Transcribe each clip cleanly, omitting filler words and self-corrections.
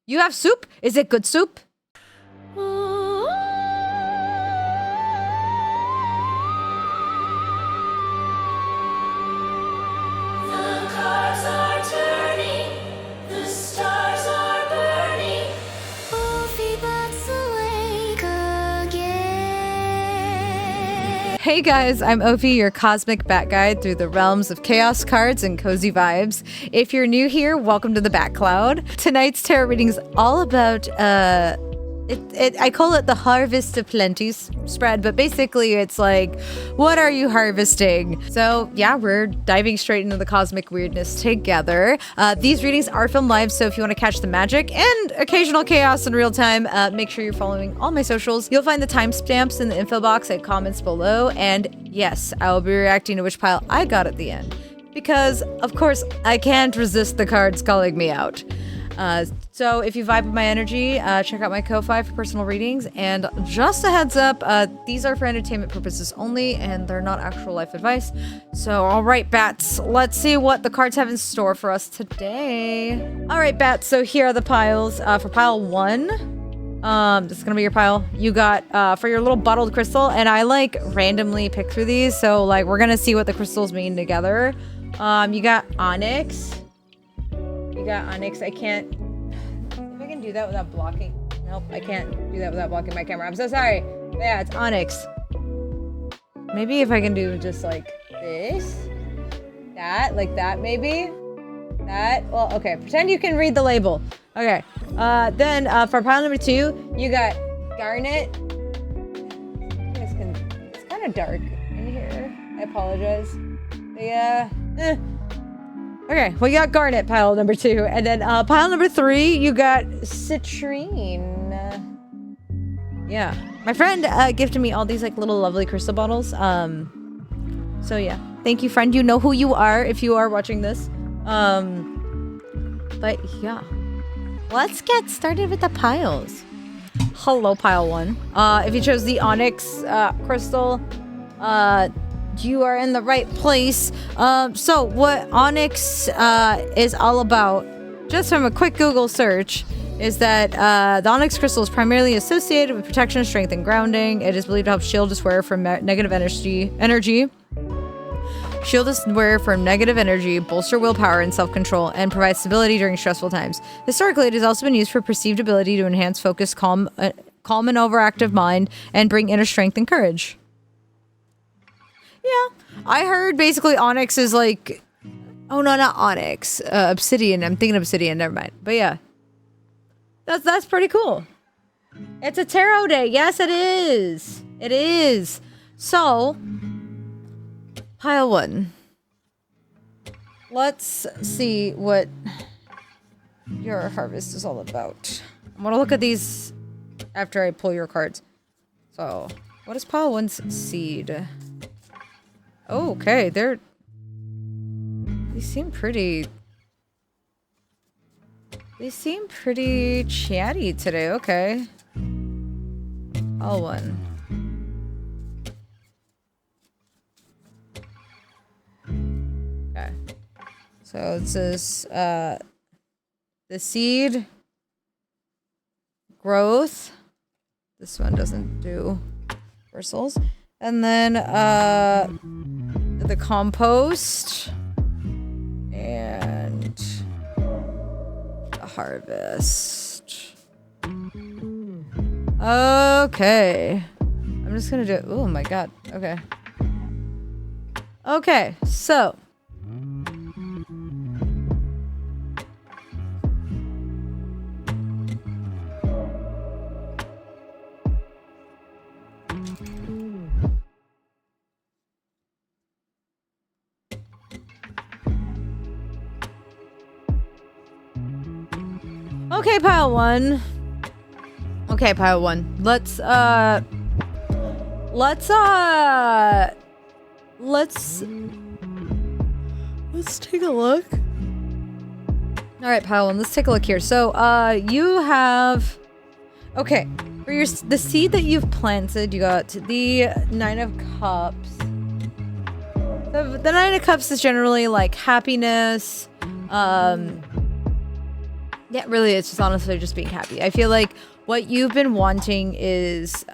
You have soup? Is it good soup? Hey guys, I'm Ophi, your cosmic bat guide through the realms of chaos cards and cozy vibes. If you're new here, welcome to the Bat Cloud. Tonight's tarot reading is all about, I call it the Harvest of Plenty spread, but basically it's like, what are you harvesting? So yeah, we're diving straight into the cosmic weirdness together. These readings are filmed live, so if you want to catch the magic and occasional chaos in real time, make sure you're following all my socials. You'll find the timestamps in the info box and comments below, and yes, I will be reacting to which pile I got at the end. Because, of course, I can't resist the cards calling me out. So if you vibe with my energy, check out my Ko-Fi for personal readings. And just a heads up, these are for entertainment purposes only, and they're not actual life advice. So, all right, bats, let's see what the cards have in store for us today. All right, bats, so here are the piles. For pile 1, this is gonna be your pile. You got, for your little bottled crystal, and I, like, randomly pick through these, so, like, we're gonna see what the crystals mean together. You got onyx. You got onyx. I can't... If I can do that without blocking... Nope, I can't do that without blocking my camera. I'm so sorry. But yeah, it's onyx. Maybe if I can do just like this. That, like that maybe. That. Well, okay. Pretend you can read the label. Okay. Then for pile number 2, you got garnet. It's kind of dark in here. I apologize. But yeah. Okay, well, you got garnet, pile number 2, and then pile number 3, you got citrine. Yeah, my friend gifted me all these like little lovely crystal bottles. So yeah, thank you, friend. You know who you are if you are watching this. But yeah, let's get started with the piles. Hello, pile 1. If you chose the onyx crystal, you are in the right place. So what onyx is all about, just from a quick Google search, is that the onyx crystal is primarily associated with protection, strength, and grounding. It is believed to help shield its wearer from negative energy. Shield its wearer from negative energy, bolster willpower and self-control, and provide stability during stressful times. Historically, it has also been used for perceived ability to enhance focus, calm an overactive mind, and bring inner strength and courage. Yeah, I heard basically onyx is like, oh no, not onyx, obsidian. I'm thinking obsidian. Never mind. But yeah, that's pretty cool. It's a tarot day. Yes, it is. It is. So, pile 1. Let's see what your harvest is all about. I'm gonna look at these after I pull your cards. So, what is pile 1's seed? Oh, okay, they seem pretty chatty today. Okay. All 1. Okay. So it says the seed, growth. This one doesn't do bristles. And then the compost and the harvest. Okay. I'm just gonna do it. Oh my god. Okay. Okay, so okay, pile 1. Okay, pile 1. Let's take a look. All right, pile 1. Let's take a look here. So, you have, okay, for the seed that you've planted, you got the 9 of Cups. The 9 of Cups is generally like happiness, Yeah, really, it's just honestly just being happy. I feel like what you've been wanting is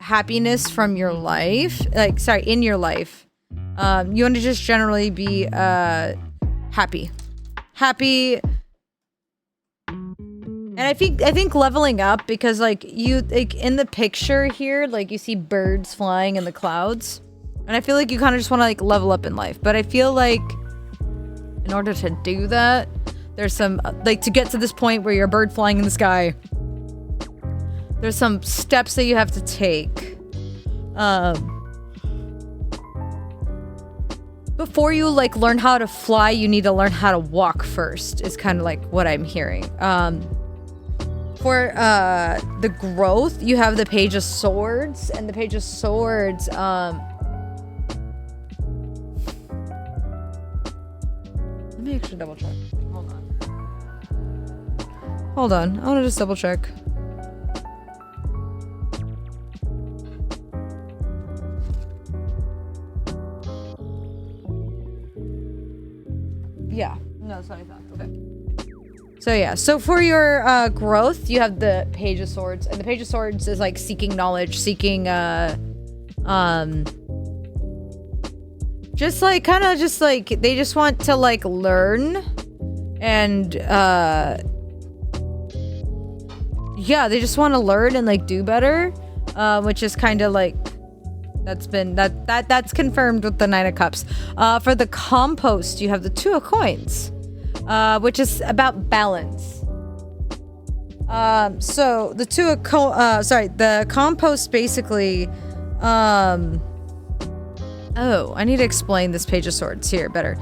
happiness from your life. Like, sorry, in your life. You want to just generally be happy. Happy. And I think leveling up, because like you like in the picture here, like you see birds flying in the clouds. And I feel like you kind of just want to like level up in life. But I feel like in order to do that, there's some, like, to get to this point where you're a bird flying in the sky, there's some steps that you have to take. Before you, like, learn how to fly, you need to learn how to walk first, is kind of, like, what I'm hearing. For, the growth, you have the Page of Swords, and the Page of Swords, let me actually double check. Hold on. I want to just double check. Yeah. No, that's what I thought. Okay. So yeah. So for your growth, you have the Page of Swords. And the Page of Swords is like seeking knowledge, seeking just like kind of just like they just want to like learn and yeah, they just want to learn and like do better, which is kind of like that's confirmed with the Nine of Cups. For the compost, you have the Two of Coins, which is about balance. So the the compost basically, oh, I need to explain this Page of Swords here better.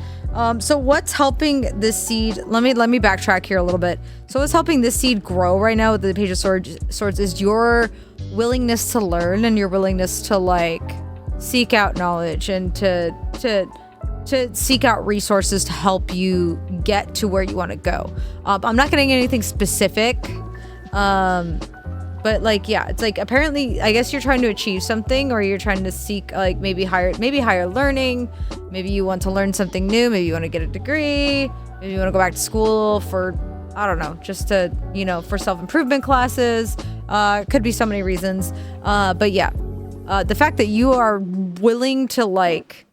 So what's helping this seed? Let me backtrack here a little bit. So what's helping this seed grow right now with the Page of Swords is your willingness to learn and your willingness to like seek out knowledge and to seek out resources to help you get to where you want to go. I'm not getting anything specific. But like, yeah, it's like apparently, I guess you're trying to achieve something, or you're trying to seek like maybe higher learning. Maybe you want to learn something new. Maybe you want to get a degree. Maybe you want to go back to school for, I don't know, just to, you know, for self-improvement classes. Could be so many reasons. But yeah, the fact that you are willing to like,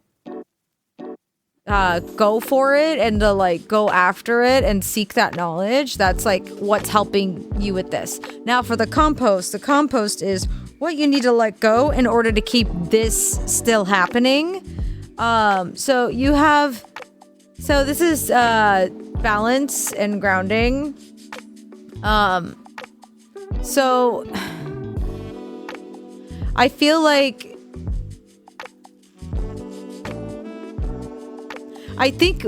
go for it and to like go after it and seek that knowledge, that's like what's helping you with this. Now for the compost is what you need to let go in order to keep this still happening. So this is balance and grounding. So I feel like I think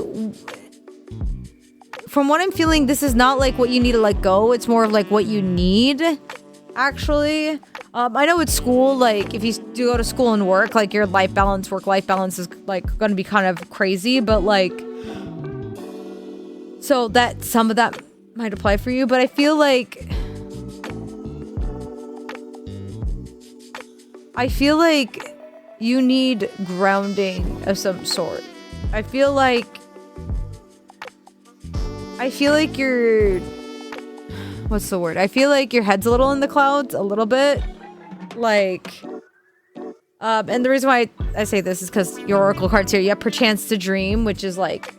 from what I'm feeling, this is not like what you need to let go. It's more of like what you need, actually. I know at school, like if you do go to school and work, like your work-life balance is like going to be kind of crazy, but like, so that some of that might apply for you, but I feel like you need grounding of some sort. I feel like you're, what's the word? I feel like your head's a little in the clouds, a little bit. Like, and the reason why I say this is because your oracle cards here, you have Perchance to Dream, which is like,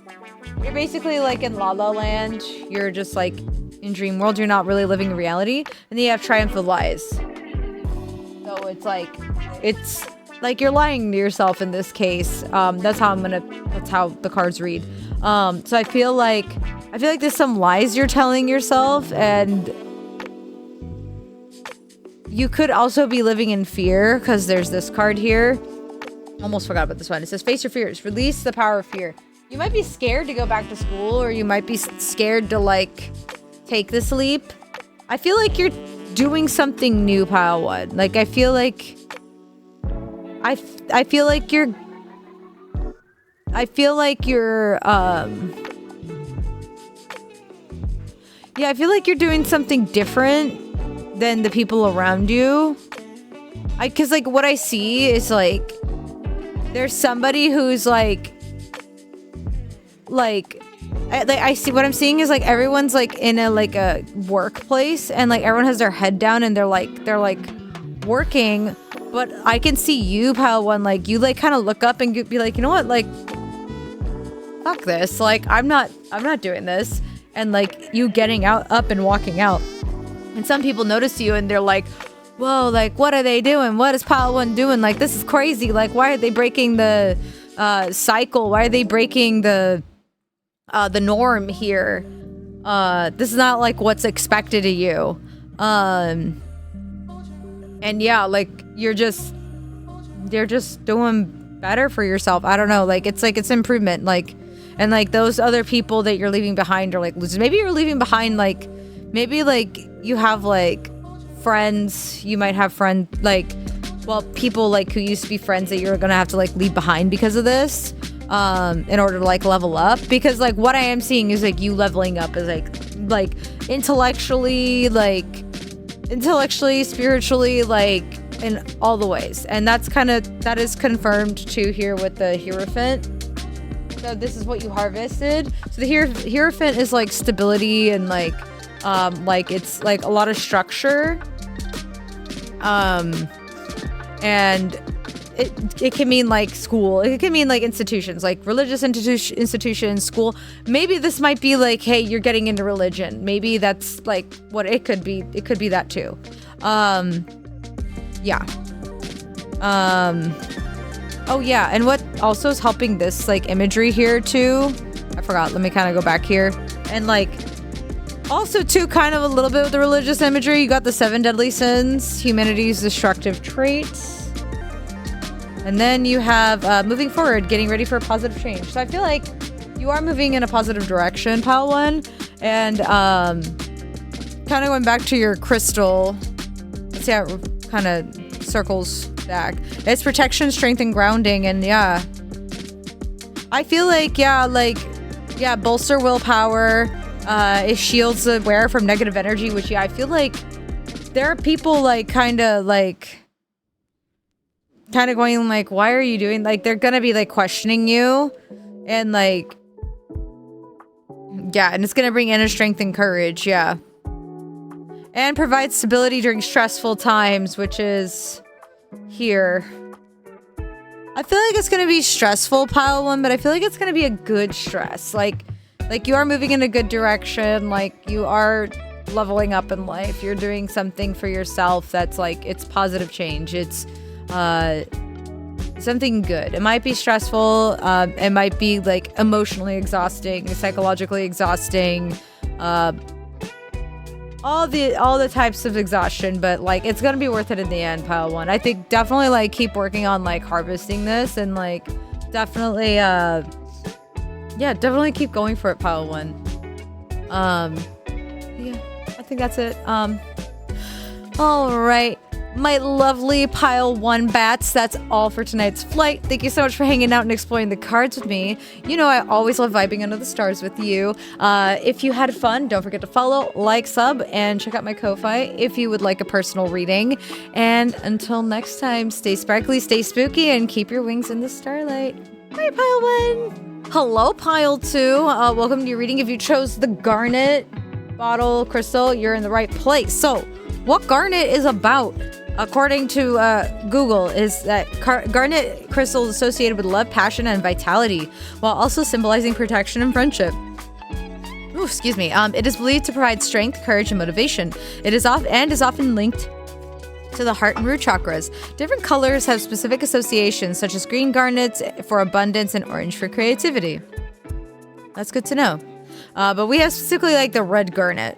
you're basically like in La La Land. You're just like in dream world. You're not really living reality. And then you have Triumph of Lies. So it's like you're lying to yourself in this case. That's how the cards read. So I feel like there's some lies you're telling yourself, and you could also be living in fear because there's this card here. Almost forgot about this one. It says face your fears, release the power of fear. You might be scared to go back to school, or you might be scared to like take this leap. I feel like you're doing something new, pile one. Like I feel like you're doing something different than the people around you. Cause like what I see is like there's somebody who's like I see what I'm seeing is like everyone's like in a like a workplace and like everyone has their head down and they're like working, but I can see you, Pile One, like you like kind of look up and be like, you know what, like fuck this, like I'm not doing this, and like you getting up and walking out, and some people notice you and they're like, whoa, like what are they doing? What is Pile One doing? Like this is crazy. Like why are they breaking the cycle? Why are they breaking the norm here? This is not like what's expected of you. And yeah, like you're just doing better for yourself. I don't know, like it's improvement, like, and like those other people that you're leaving behind are like losers. Maybe you're leaving behind like maybe like you have like friends, you might have friends like, well, people like who used to be friends that you're gonna have to like leave behind because of this, in order to like level up, because like what I am seeing is like you leveling up is like intellectually, spiritually, like in all the ways, and that is confirmed too here with the Hierophant. So this is what you harvested. So the Hierophant is like stability and like it's like a lot of structure, and it can mean like school, it can mean like institutions, like religious institutions, school. Maybe this might be like, hey, you're getting into religion. Maybe that's like what it could be. It could be that too. Yeah. Oh yeah, and what also is helping this like imagery here too, I forgot, let me kind of go back here, and like also too kind of a little bit with the religious imagery, you got the 7 deadly sins, humanity's destructive traits, and then you have moving forward, getting ready for a positive change. So I feel like you are moving in a positive direction, Pal One, and kind of going back to your crystal. Let's see how it kind of circles back. It's protection, strength, and grounding, and yeah, I feel like bolster willpower. It shields the wearer from negative energy, which I feel like there are people like kind of going like, why are you doing, like they're gonna be like questioning you, and like yeah, and it's gonna bring inner strength and courage, yeah, and provide stability during stressful times, which is here. I feel like it's gonna be stressful, Pile One, but I feel like it's gonna be a good stress. Like you are moving in a good direction. Like you are leveling up in life. You're doing something for yourself that's like, it's positive change. It's something good. It might be stressful. It might be like emotionally exhausting, psychologically exhausting, all the types of exhaustion, but like it's gonna be worth it in the end, Pile One. I think definitely like keep working on like harvesting this, and like definitely yeah, definitely keep going for it, Pile One. Yeah, I think that's it. All right, my lovely Pile One bats, that's all for tonight's flight. Thank you so much for hanging out and exploring the cards with me. You know I always love vibing under the stars with you. If you had fun, don't forget to follow, like, sub, and check out my Ko-Fi if you would like a personal reading. And until next time, stay sparkly, stay spooky, and keep your wings in the starlight. Bye, Pile One! Hello, Pile Two. Welcome to your reading. If you chose the Garnet bottle crystal, you're in the right place. So, what Garnet is about, according to Google, is that garnet crystal is associated with love, passion, and vitality, while also symbolizing protection and friendship. Ooh, excuse me. It is believed to provide strength, courage, and motivation. It is often linked to the heart and root chakras. Different colors have specific associations, such as green garnets for abundance and orange for creativity. That's good to know. But we have specifically like the red garnet.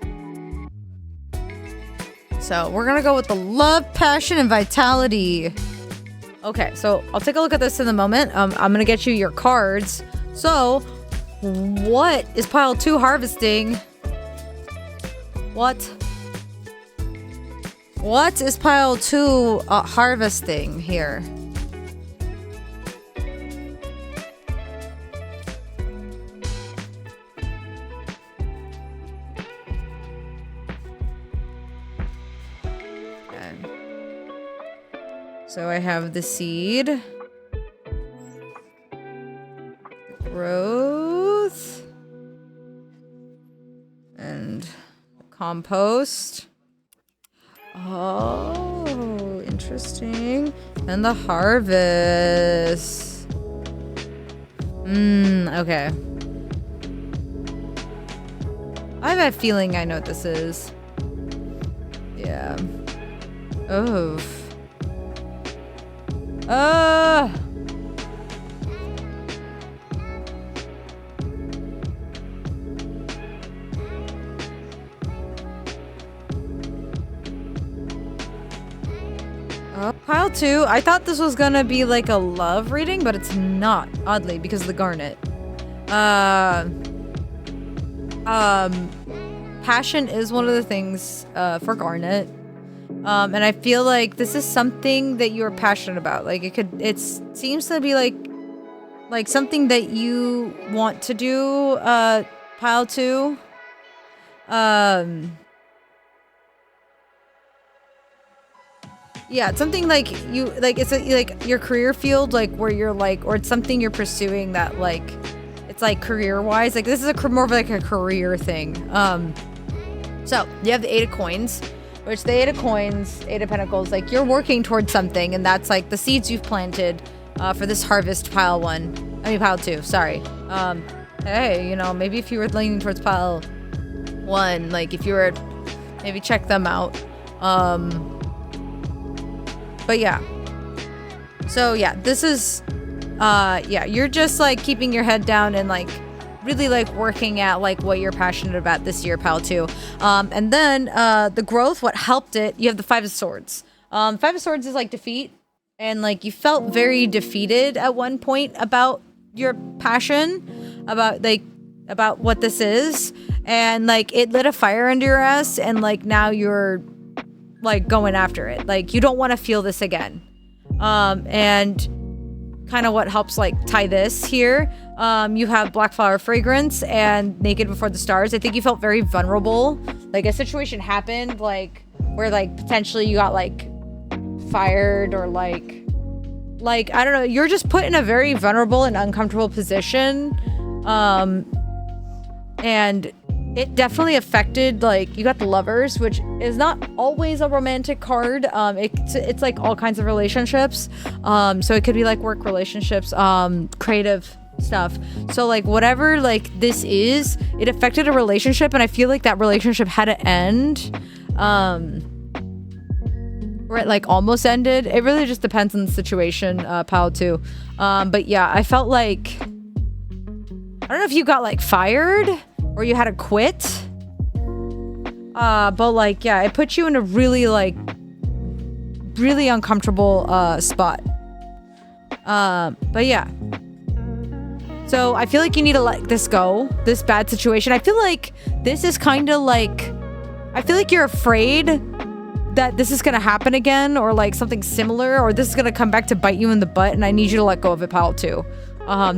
So we're gonna go with the love, passion, and vitality. Okay, so I'll take a look at this in a moment. I'm gonna get you your cards. So, what is Pile 2 harvesting? What is Pile 2 harvesting here? So I have the seed, growth, compost. Oh, interesting. And the harvest. Okay. I have a feeling I know what this is. Yeah. Oh. Pile 2. I thought this was gonna be like a love reading, but it's not, oddly, because of the garnet. Passion is one of the things for garnet. And I feel like this is something that you're passionate about. Like it seems to be like something that you want to do, pile 2. Yeah, it's something like it's like your career field, like where you're like, or it's something you're pursuing that like, it's like career wise, like this is more of like a career thing. So you have the 8 of coins, which the 8 of coins, 8 of pentacles, like you're working towards something, and that's like the seeds you've planted for this harvest. Pile 2, sorry. Hey, you know, maybe if you were leaning towards pile 1, like if you were, maybe check them out. But yeah, so yeah, this is yeah, you're just like keeping your head down and like really like working at like what you're passionate about this year, pile 2. And then the growth, what helped it, you have the 5 of swords. 5 of swords is like defeat, and like you felt very defeated at one point about your passion, about what this is, and like it lit a fire under your ass, and like now you're like going after it. Like you don't want to feel this again. And kind of what helps like tie this here, you have black flower fragrance and naked before the stars. I think you felt very vulnerable. Like a situation happened like where like potentially you got like fired, or like I don't know, you're just put in a very vulnerable and uncomfortable position. And it definitely affected, like, you got the Lovers, which is not always a romantic card. It's like all kinds of relationships. So it could be like work relationships, creative stuff. So like whatever like this is, it affected a relationship, and I feel like that relationship had to end. Or it like almost ended. It really just depends on the situation, pile 2. But yeah, I felt like, I don't know if you got like fired or you had to quit. But like, yeah, it put you in a really uncomfortable spot. But yeah. So I feel like you need to let this go, this bad situation. I feel like this is kind of like, I feel like you're afraid that this is going to happen again, or like something similar, or this is going to come back to bite you in the butt, and I need you to let go of it, pile 2.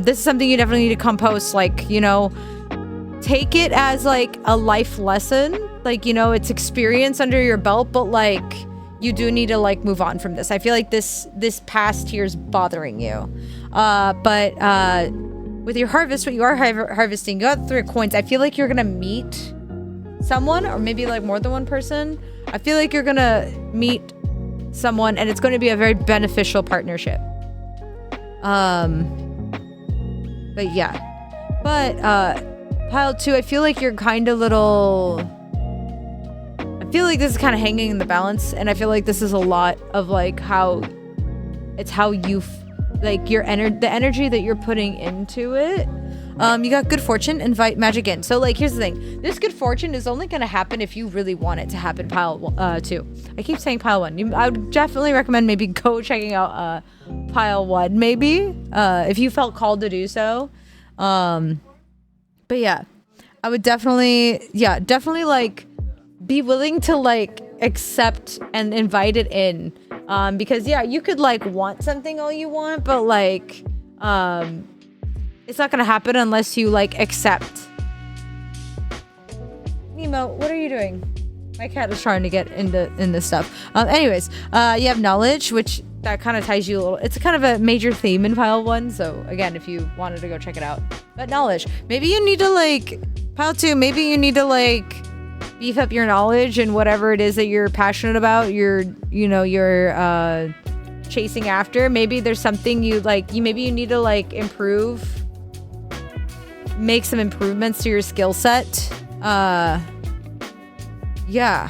This is something you definitely need to compost, like, you know, take it as like a life lesson, like, you know, it's experience under your belt, but like you do need to like move on from this. I feel like this past year's bothering you. But with your harvest, what you are harvesting, you got 3 coins. I feel like you're gonna meet someone, or maybe like more than one person. I feel like you're gonna meet someone, and it's going to be a very beneficial partnership. But yeah, but pile 2, I feel like you're kind of little, I feel like this is kind of hanging in the balance, and I feel like this is a lot of like how you like your the energy that you're putting into it. You got good fortune, invite magic in. So like, here's the thing, this good fortune is only going to happen if you really want it to happen, pile 2. I keep saying pile 1. I would definitely recommend maybe go checking out pile 1, maybe if you felt called to do so. But yeah, I would definitely like be willing to like accept and invite it in, because yeah, you could like want something all you want, but like it's not gonna happen unless you like accept. Nemo, what are you doing? My cat is trying to get in this stuff. Anyways, you have knowledge, which that kind of ties you a little. It's kind of a major theme in pile 1. So again, if you wanted to go check it out, but knowledge, maybe you need to like, pile 2, maybe you need to like beef up your knowledge and whatever it is that you're passionate about, you're chasing after. Maybe there's something you like, maybe you need to like make some improvements to your skill set. Yeah.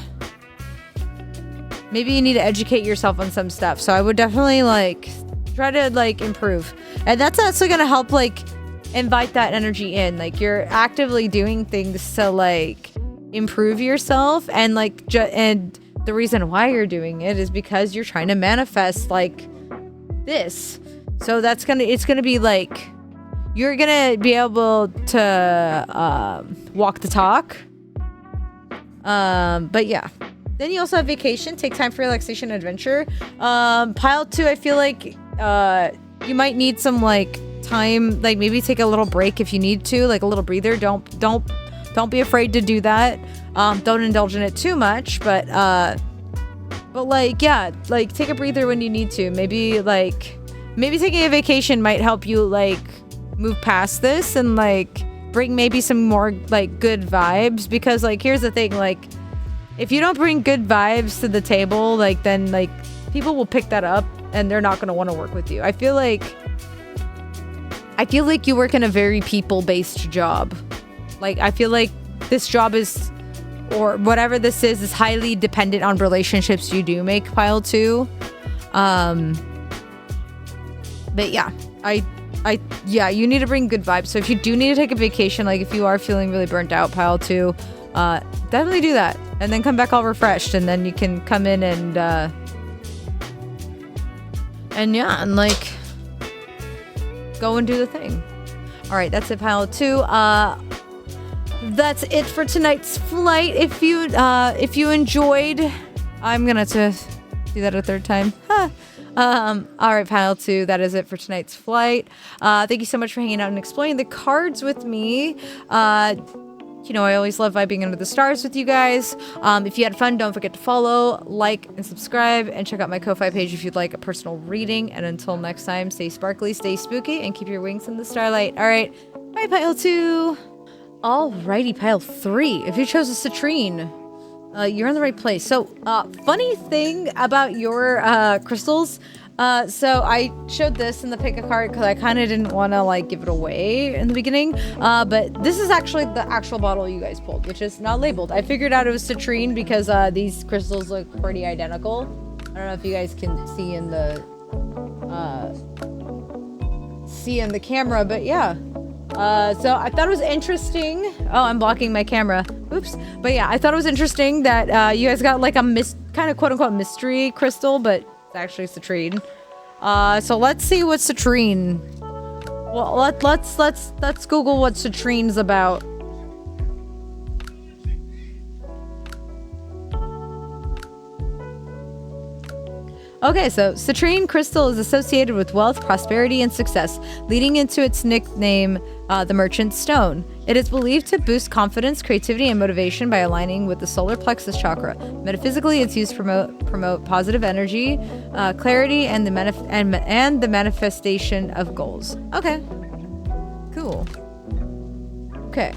Maybe you need to educate yourself on some stuff. So I would definitely like try to like improve. And that's also going to help like invite that energy in. Like you're actively doing things to like improve yourself, and like and the reason why you're doing it is because you're trying to manifest like this. So it's gonna be like you're gonna be able to walk the talk. But yeah, then you also have vacation, take time for relaxation and adventure. Pile 2, I feel like you might need some like time, like maybe take a little break if you need to, like a little breather. Don't be afraid to do that. Don't indulge in it too much, but like, yeah, like take a breather when you need to. Maybe taking a vacation might help you like move past this and like bring maybe some more like good vibes, because like here's the thing, like if you don't bring good vibes to the table, like then like people will pick that up and they're not going to want to work with you. I feel like you work in a very people-based job. Like I feel like this job is, or whatever this is highly dependent on relationships you do make, Pile 2. But yeah, yeah, you need to bring good vibes. So if you do need to take a vacation, like if you are feeling really burnt out, Pile 2, definitely do that. And then come back all refreshed, and then you can come in and yeah, and like go and do the thing. All right, that's it, Pile 2. That's it for tonight's flight. If you enjoyed, I'm gonna to do that a third time. Huh. All right, Pile 2, that is it for tonight's flight. Thank you so much for hanging out and exploring the cards with me. You know, I always love vibing under the stars with you guys. If you had fun, don't forget to follow, like, and subscribe, and check out my Ko-Fi page if you'd like a personal reading. And until next time, stay sparkly, stay spooky, and keep your wings in the starlight. All right, bye, Pile 2. Alrighty, Pile 3. If you chose a citrine, you're in the right place. So, funny thing about your crystals. So I showed this in the pick a card because I kind of didn't want to like give it away in the beginning. But this is actually the actual bottle you guys pulled, which is not labeled. I figured out it was citrine because these crystals look pretty identical. I don't know if you guys can see in the camera, but yeah. So I thought it was interesting. Oh, I'm blocking my camera. Oops. But yeah, I thought it was interesting that you guys got like a kind of quote unquote mystery crystal, but it's actually citrine. So let's see what citrine. Well, let's Google what citrine's about. Okay, so citrine crystal is associated with wealth, prosperity, and success, leading into its nickname, the Merchant Stone. It is believed to boost confidence, creativity, and motivation by aligning with the solar plexus chakra. Metaphysically, it's used to promote positive energy, clarity, and the manifestation of goals. Okay, cool. Okay,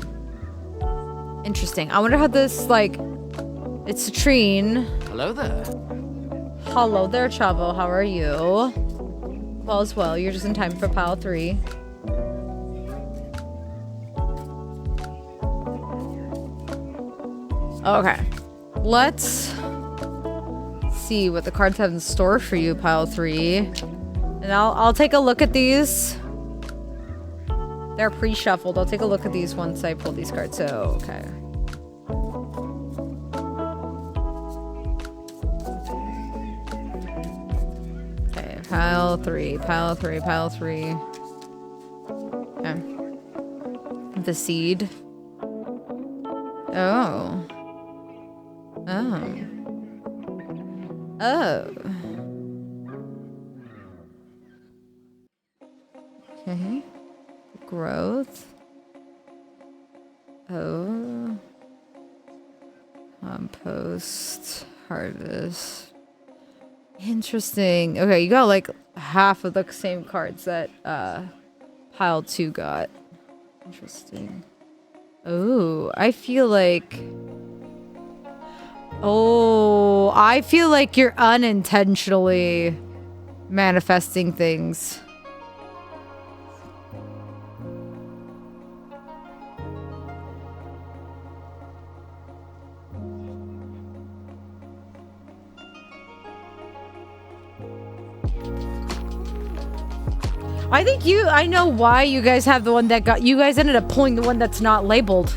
interesting. I wonder how this it's citrine. Hello there. Hello there, Chavo. How are you? Well, as well. You're just in time for Pile 3. Okay. Let's see what the cards have in store for you, Pile 3. And I'll take a look at these. They're pre-shuffled. I'll take a look at these once I pull these cards. So, okay. Pile 3, Pile 3, Pile 3. Okay. The seed. Oh. Oh. Oh. Okay. Growth. Oh. Compost. Harvest. Interesting. Okay, you got like half of the same cards that Pile 2 got. Interesting. Oh, I feel like Oh, I feel like you're unintentionally manifesting things. I know why you guys have the one that you guys ended up pulling the one that's not labeled.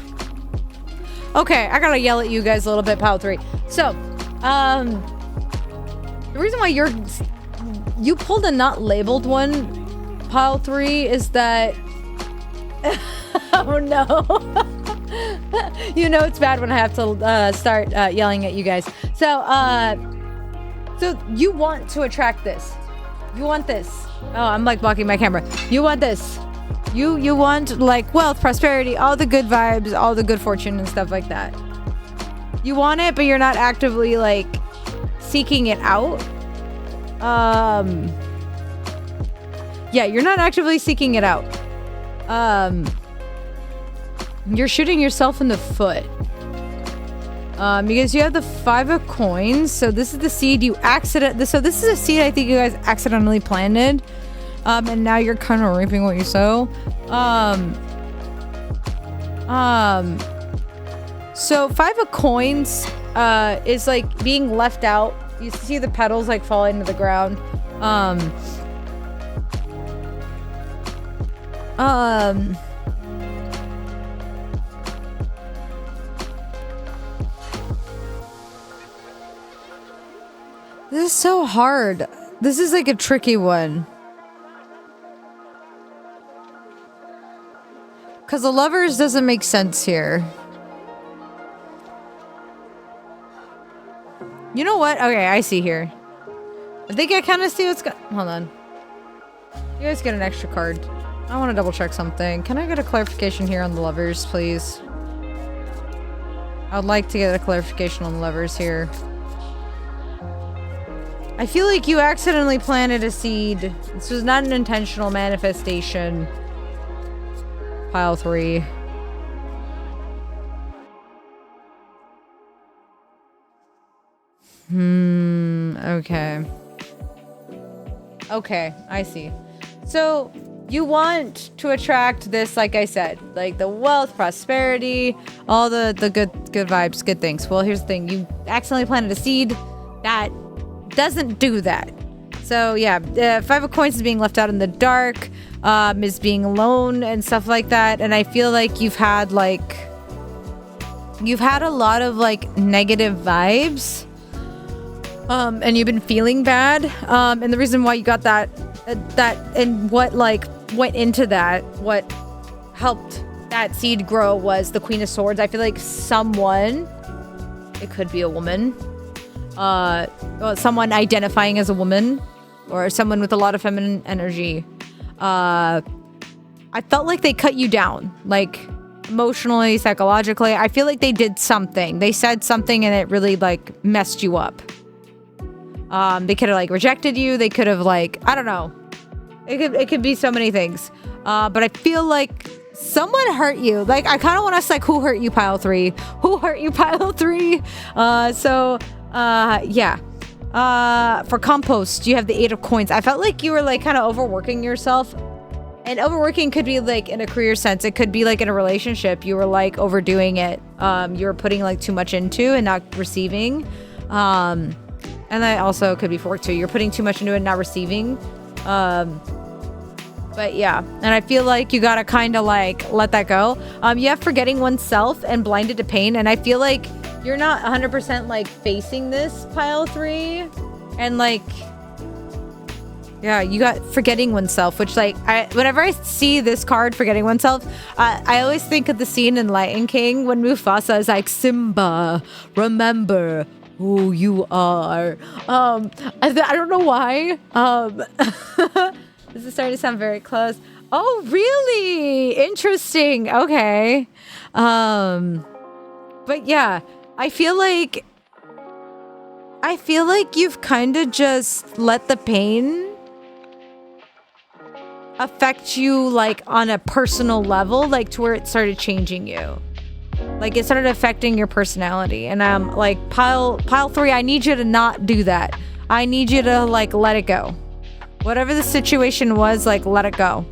Okay, I gotta yell at you guys a little bit, pile 3. So, the reason why you pulled a not labeled one, pile 3, is that, oh no. You know it's bad when I have to start yelling at you guys. So you want to attract this. You want this. Oh, I'm like blocking my camera. You want this. You want like wealth, prosperity, all the good vibes, all the good fortune and stuff like that. You want it, but you're not actively like seeking it out. Yeah, you're not actively seeking it out. You're shooting yourself in the foot. Because you have the 5 of coins, so this is the seed you so this is a seed I think you guys accidentally planted. And now you're kind of reaping what you sow. So 5 of coins, is like being left out. You see the petals like falling to the ground. This is so hard. This is like a tricky one. Because the lovers doesn't make sense here. You know what? Okay, I see here. I think I kind of see what's hold on. You guys get an extra card. I want to double check something. Can I get a clarification here on the lovers, please? I would like to get a clarification on the lovers here. I feel like you accidentally planted a seed. This was not an intentional manifestation. Pile 3. Okay. Okay, I see. So, you want to attract this, like I said, like the wealth, prosperity, good vibes, good things. Well, here's the thing. You accidentally planted a seed that doesn't do that. So yeah, 5 of coins is being left out in the dark, is being alone and stuff like that. And I feel like you've had a lot of like negative vibes, and you've been feeling bad. And the reason why you got that and what like went into that, what helped that seed grow was the Queen of Swords. I feel like someone, it could be a woman, someone identifying as a woman or someone with a lot of feminine energy. I felt like they cut you down, like emotionally, psychologically. I feel like they did something. They said something and it really like messed you up. They could have like rejected you. They could have like, I don't know. It could be so many things. But I feel like someone hurt you. Like I kind of want to ask like, who hurt you, pile 3? Who hurt you, pile 3? Yeah. For compost, you have the 8 of coins. I felt like you were like kind of overworking yourself. And overworking could be like in a career sense. It could be like in a relationship. You were like overdoing it. You were putting like too much into and not receiving. And that also could be for work too. You're putting too much into it and not receiving. But yeah, and I feel like you gotta kind of like let that go. You have forgetting oneself and blinded to pain. And I feel like you're not 100% like facing this, pile 3. And like, yeah, you got forgetting oneself, which like, whenever I see this card, forgetting oneself, I always think of the scene in Lion King when Mufasa is like, Simba, remember who you are. I don't know why. This is starting to sound very close. Oh, really? Interesting. Okay. But yeah, I feel like you've kind of just let the pain affect you like on a personal level, like to where it started changing you. Like it started affecting your personality. And I'm like, pile 3, I need you to not do that. I need you to like let it go. Whatever the situation was, like let it go.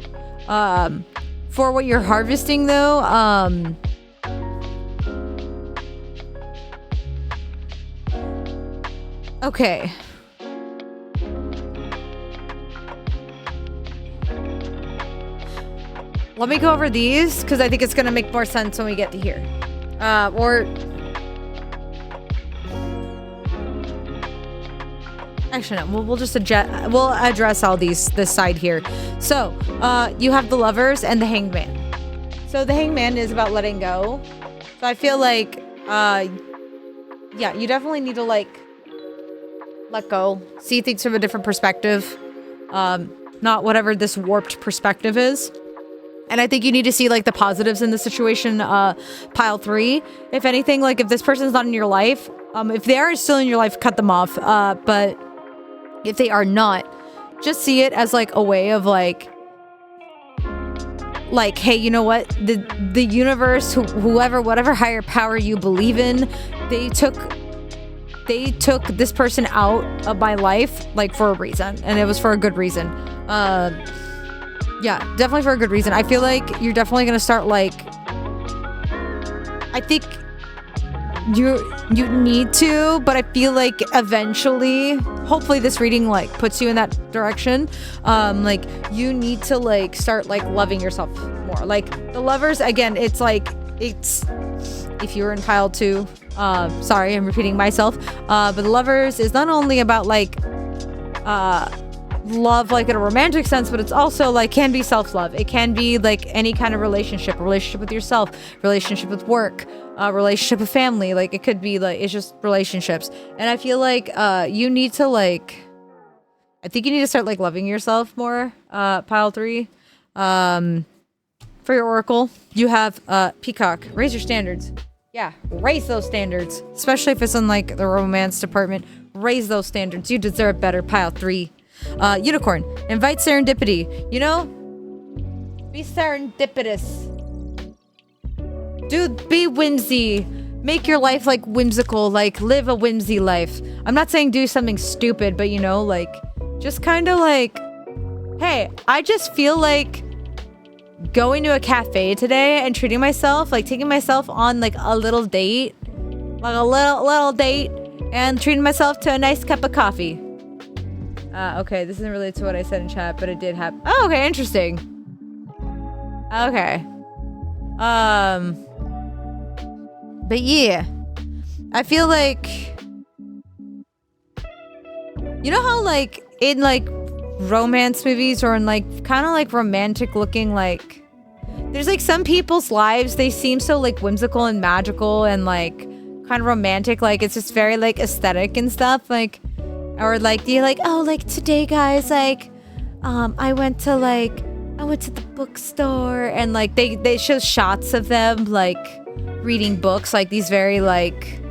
For what you're harvesting though, okay. Let me go over these because I think it's gonna make more sense when we get to here. Actually, no. We'll just address all this side here. So, you have the lovers and the hangman. So the hangman is about letting go. So I feel like, yeah, you definitely need to like let go, see things from a different perspective, not whatever this warped perspective is. And I think you need to see like the positives in the situation. Pile 3, if anything, like if this person's not in your life, if they are still in your life, cut them off. But if they are not, just see it as like a way of like, hey, you know what? The universe, whoever, whatever higher power you believe in, they took this person out of my life like for a reason, and it was for a good reason. Yeah, definitely for a good reason. I feel like you're definitely gonna start like, I think you need to, but I feel like eventually, hopefully this reading like puts you in that direction. Like you need to like start like loving yourself more. Like the lovers, again, it's if you're in pile 2, sorry, I'm repeating myself. But the lovers is not only about like love like in a romantic sense, but it's also like can be self-love. It can be like any kind of relationship with yourself, relationship with work, relationship with family. Like it could be like, it's just relationships. And I feel like you need to like, I think you need to start like loving yourself more. Pile 3. For your oracle, you have Peacock. Raise your standards. Yeah, raise those standards, especially if it's in like the romance department. Raise those standards. You deserve better. Pile 3. Unicorn, invite serendipity. You know, be serendipitous. Dude, be whimsy. Make your life like whimsical, like live a whimsy life. I'm not saying do something stupid, but you know, like just kind of like, hey, I just feel like going to a cafe today and treating myself, like taking myself on like a little date, like a little date, and treating myself to a nice cup of coffee. Okay, this isn't related to what I said in chat, but it did happen. Oh, okay, interesting. Okay. But yeah, I feel like, you know how like in like romance movies or in like kind of like romantic looking, like there's like some people's lives, they seem so like whimsical and magical and like kind of romantic, like it's just very like aesthetic and stuff, like, or like you're like, oh, like today guys, like I went to the bookstore, and like they show shots of them like reading books, like these very like,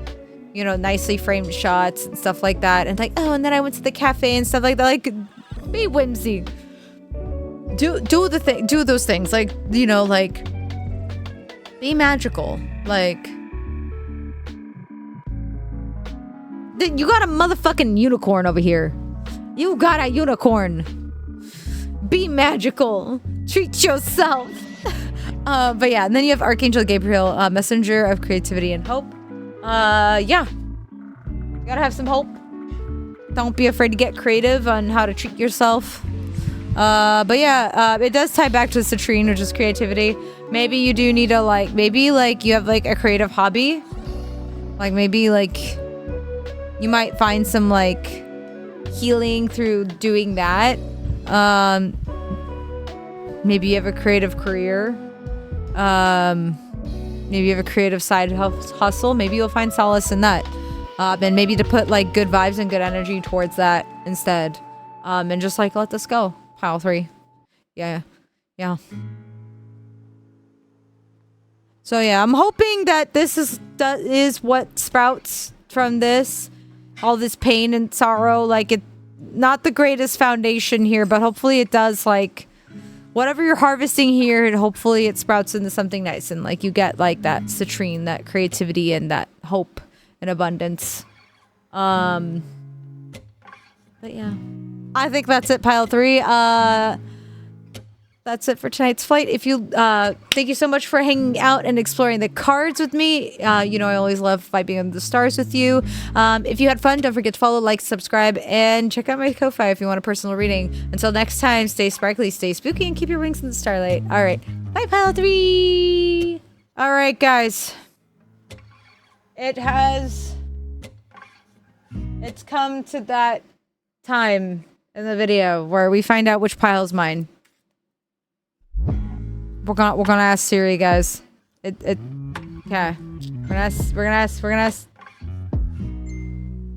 you know, nicely framed shots and stuff like that, and like, oh, and then I went to the cafe and stuff like that. Like, be whimsy, do those things, like, you know, like be magical, like you got a motherfucking unicorn over here. You got a unicorn. Be magical. Treat yourself. But yeah, and then you have Archangel Gabriel, messenger of creativity and hope. Yeah. You gotta have some hope. Don't be afraid to get creative on how to treat yourself. But yeah, it does tie back to the citrine, which is creativity. Maybe you do need to like, maybe like you have like a creative hobby. Like maybe like you might find some like healing through doing that. Maybe you have a creative career. Maybe you have a creative side hustle. Maybe you'll find solace in that. And maybe to put like good vibes and good energy towards that instead. And just like let this go. Pile 3. Yeah. Yeah. So yeah, I'm hoping that this is what sprouts from this. All this pain and sorrow, like it, not the greatest foundation here, but hopefully it does like whatever you're harvesting here, and hopefully it sprouts into something nice, and like you get like that citrine, that creativity, and that hope and abundance. But yeah, I think that's it. Pile 3. That's it for tonight's flight. If you, thank you so much for hanging out and exploring the cards with me. You know, I always love vibing on the stars with you. If you had fun, don't forget to follow, like, subscribe, and check out my Ko-Fi if you want a personal reading. Until next time, stay sparkly, stay spooky, and keep your wings in the starlight. All right. Bye, Pile 3. All right, guys. It's come to that time in the video where we find out which pile is mine. We're gonna ask Siri, guys. Okay. We're gonna ask.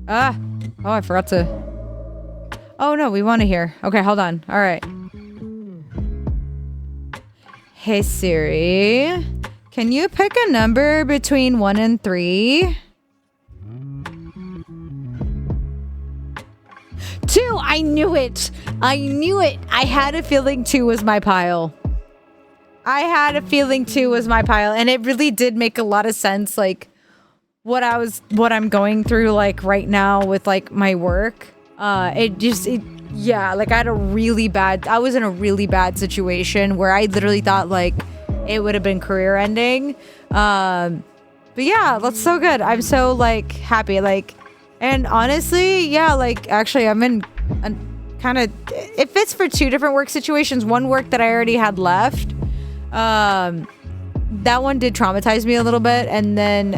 Ah! Oh, I forgot to. Oh no, we want to hear. Okay, hold on. All right. Hey Siri, can you pick a number between 1 and 3? 2! I knew it! I knew it! I had a feeling 2 was my pile. I had a feeling 2 was my pile, and it really did make a lot of sense, like, what I'm going through, like, right now with, like, my work. Yeah, like, I was in a really bad situation where I literally thought, like, it would have been career ending. But yeah, that's so good. I'm so, like, happy, like, and honestly, yeah, like, actually, I'm in kind of, it fits for 2 different work situations. One work that I already had left. That one did traumatize me a little bit, and then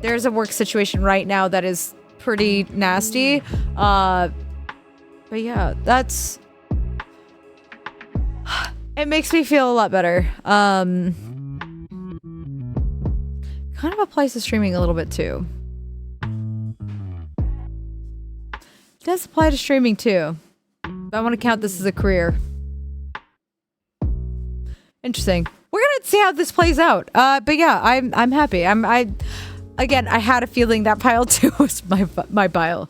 there's a work situation right now that is pretty nasty. But yeah, it makes me feel a lot better. Kind of applies to streaming a little bit too. It does apply to streaming too. But I want to count this as a career. Interesting. We're gonna see how this plays out. But yeah, I'm happy. Again, I had a feeling that pile 2 was my pile.